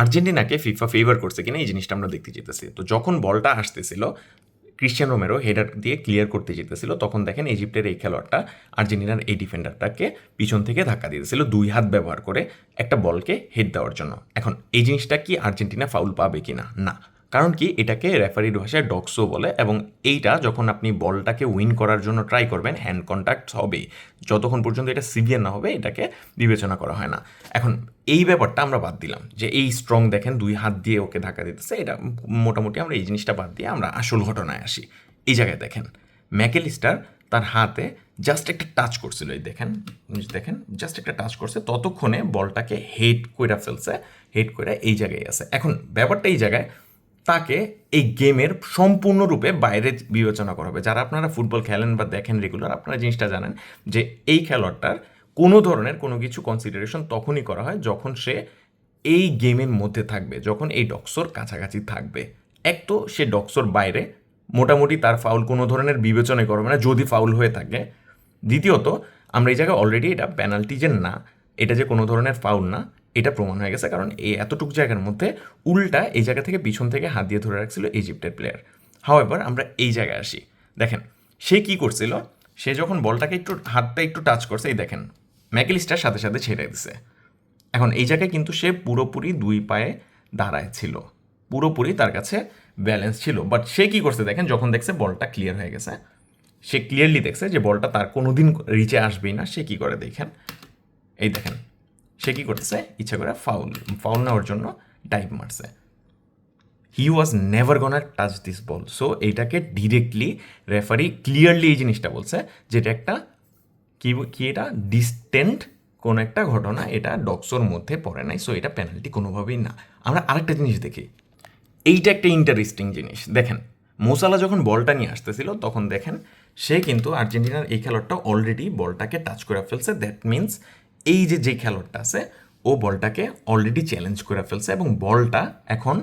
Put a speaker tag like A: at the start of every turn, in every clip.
A: আর্জেন্টিনাকে FIFA favour করছে কিনা এই জিনিসটা আমরা দেখতে যেতেছি। তো যখন বলটা আসতেছিল, ক্রিশ্চিয়ান রোমেরো হেডার দিয়ে ক্লিয়ার করতে যেতেছিল, তখন দেখেন ইজিপ্টের এই খেলোয়াড়টা আর্জেন্টিনার এই ডিফেন্ডারটাকে পিছন থেকে ধাক্কা দিতেছিল 2 হাত ব্যবহার করে একটা বলকে হেড দেওয়ার জন্য। এখন এই জিনিসটা কি আর্জেন্টিনা ফাউল পাবে কিনা? না, কারণ কি এটাকে রেফারির ভাষায় ডক্সো বলে, এবং এইটা যখন আপনি বলটাকে উইন করার জন্য ট্রাই করবেন হ্যান্ড কন্ট্যাক্ট হবেই, যতক্ষণ পর্যন্ত এটা সিভিয়ার না হবে এটাকে বিবেচনা করা হয় না। এখন এই ব্যাপারটা আমরা বাদ দিলাম, যে এই স্ট্রং দেখেন 2 হাত দিয়ে ওকে ধাক্কা দিতেছে, এটা মোটামুটি আমরা এই জিনিসটা বাদ দিয়ে আমরা আসল ঘটনায় আসি। এই জায়গায় দেখেন ম্যাকেলিস্টার তার হাতে জাস্ট একটা টাচ করছিল, এই দেখেন দেখেন জাস্ট একটা টাচ করছে, ততক্ষণে বলটাকে হেড কইরা ফেলছে, হেড কইরা এই জায়গায় আছে। এখন ব্যাপারটা এই জায়গায় তাকে এই গেমের সম্পূর্ণরূপে বাইরে বিবেচনা করা হবে। যারা আপনারা ফুটবল খেলেন বা দেখেন রেগুলার, আপনারা জিনিসটা জানেন যে এই খেলোয়াড়টার কোনো ধরনের কোনো কিছু কনসিডারেশন তখনই করা হয় যখন সে এই গেমের মধ্যে থাকবে, যখন এই ডক্সর কাছাকাছি থাকবে। এক তো সে ডক্সর বাইরে, মোটামুটি তার ফাউল কোনো ধরনের বিবেচনাই করবে না যদি ফাউল হয়ে থাকে। দ্বিতীয়ত আমরা এই জায়গায় অলরেডি এটা পেনাল্টি যে না, এটা যে কোনো ধরনের ফাউল না, এটা প্রমাণ হয়ে গেছে, কারণ এই এতটুকু জায়গার মধ্যে উল্টা এই জায়গা থেকে পিছন থেকে হাত দিয়ে ধরে রাখছিল ইজিপ্টের প্লেয়ার। হাওয়েভার আমরা এই জায়গায় আসি, দেখেন সে কি করছিল, সে যখন বলটাকে হাতটা একটু টাচ করছে, এই দেখেন ম্যাকেলিস্টার সাথে সাথে ছেড়ে দিছে। এখন এই জায়গায় কিন্তু সে পুরোপুরি 2 পায়ে দাঁড়ায় ছিল, পুরোপুরি তার কাছে ব্যালেন্স ছিল। বাট সে কি করছে দেখেন, যখন দেখছে বলটা ক্লিয়ার হয়ে গেছে, সে ক্লিয়ারলি দেখছে যে বলটা তার কোনোদিন রিচে আসবেই না, সে কি করে দেখেন, এই দেখেন সে কি করতেছে, ইচ্ছা করে ফাউল ফাউল নেওয়ার জন্য ডাইভ মারছে। He was never gonna touch this ball. So এইটাকে ডিরেক্টলি রেফারি ক্লিয়ারলি এই জিনিসটা বলছে, যেটা একটা কি কি এটা ডিস্টেন্ট কোন একটা ঘটনা, এটা ডক্সোর মধ্যে পড়ে নাই, সো এটা পেনাল্টি কোনোভাবেই না। আমরা আরেকটা জিনিস দেখি, এইটা একটা ইন্টারেস্টিং জিনিস। দেখেন মোসালা যখন বলটা নিয়ে আসতেছিল, তখন দেখেন সে কিন্তু আর্জেন্টিনার এই খেলোয়াড়টা অলরেডি বলটাকে টাচ করে ফেলছে। দ্যাট মিনস এই যে খেলোয়াড়টা আছে ও বলটাকে অলরেডি চ্যালেঞ্জ করে ফেলছে, এবং বলটা এখন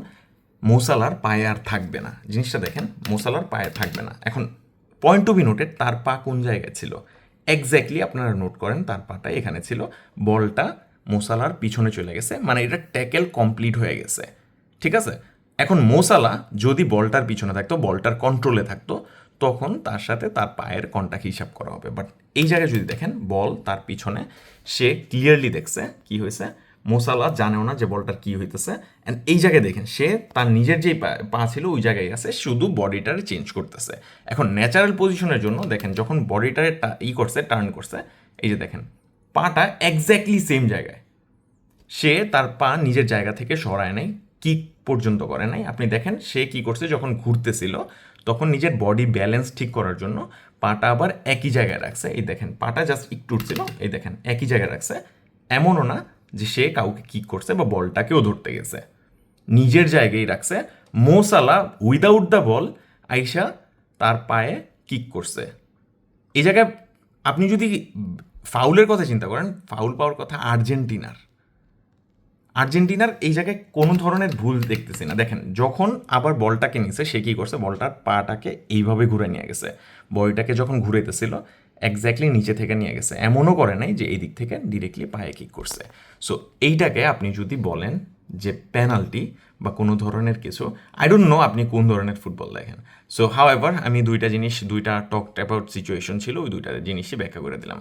A: মোসালার পায়ে আর থাকবে না। জিনিসটা দেখেন, মোসালার পায়ে থাকবে না। এখন পয়েন্ট টু বি নোটেড, তার পা কোন জায়গায় ছিল এক্স্যাক্টলি আপনারা নোট করেন, তার পাটা এখানে ছিল, বলটা মোসালার পিছনে চলে গেছে, মানে এটা ট্যাকেল কমপ্লিট হয়ে গেছে। ঠিক আছে, এখন মোসালা যদি বলটার পিছনে থাকতো, বলটার কন্ট্রোলে থাকতো, তখন তার সাথে তার পায়ের কন্টাক্ট হিসাব করা হবে। বাট এই জায়গায় যদি দেখেন বল তার পিছনে, সে ক্লিয়ারলি দেখছে কি হয়েছে, মোসালা জানেও না যে বলটার কি হইতেছে। অ্যান্ড এই জায়গায় দেখেন সে তার নিজের যেই পা ছিল ওই জায়গায় আছে, শুধু বডিটারে চেঞ্জ করতেছে। এখন ন্যাচারাল পজিশনের জন্য দেখেন যখন বডিটারে করছে, টার্ন করছে, এই যে দেখেন পাটা এক্স্যাক্টলি সেম জায়গায়, সে তার পা নিজের জায়গা থেকে সরায় নাই, কিক পর্যন্ত করে নাই। আপনি দেখেন সে কি করছে, যখন ঘুরতেছিল তখন নিজের বডি ব্যালেন্স ঠিক করার জন্য পাটা আবার একই জায়গায় রাখছে। এই দেখেন পাটা জাস্ট একটু উঠছিল, এই দেখেন একই জায়গায় রাখছে। এমনও না যে সে কাউকে কিক করছে বা বলটাকেও ধরতে গেছে, নিজের জায়গায় রাখছে। মোসালা উইদাউট দ্য বল আইসা তার পায়ে কিক করছে। এই জায়গায় আপনি যদি ফাউলের কথা চিন্তা করেন, ফাউল পাওয়ার কথা আর্জেন্টিনার, আর্জেন্টিনার এই জায়গায় কোনো ধরনের ভুল দেখতেছি না। দেখেন যখন আবার বলটাকে নিছে, সে কী করছে, বলটার পাটাকে এইভাবে ঘুরে নিয়ে গেছে, বডিটাকে যখন ঘুরাইতেছিল এক্স্যাক্টলি নিচে থেকে নিয়ে গেছে, এমনও করে নাই যে এই দিক থেকে ডিরেক্টলি পায়ে কিক করছে। সো এইটাকে আপনি যদি বলেন যে পেনাল্টি বা কোনো ধরনের কিছু, আই ডোন্ট নো আপনি কোন ধরনের ফুটবল দেখেন। সো হাউ এভার আমি দুইটা টক অ্যাবাউট সিচুয়েশন ছিল, ওই দুইটা জিনিসই ব্যাখ্যা করে দিলাম।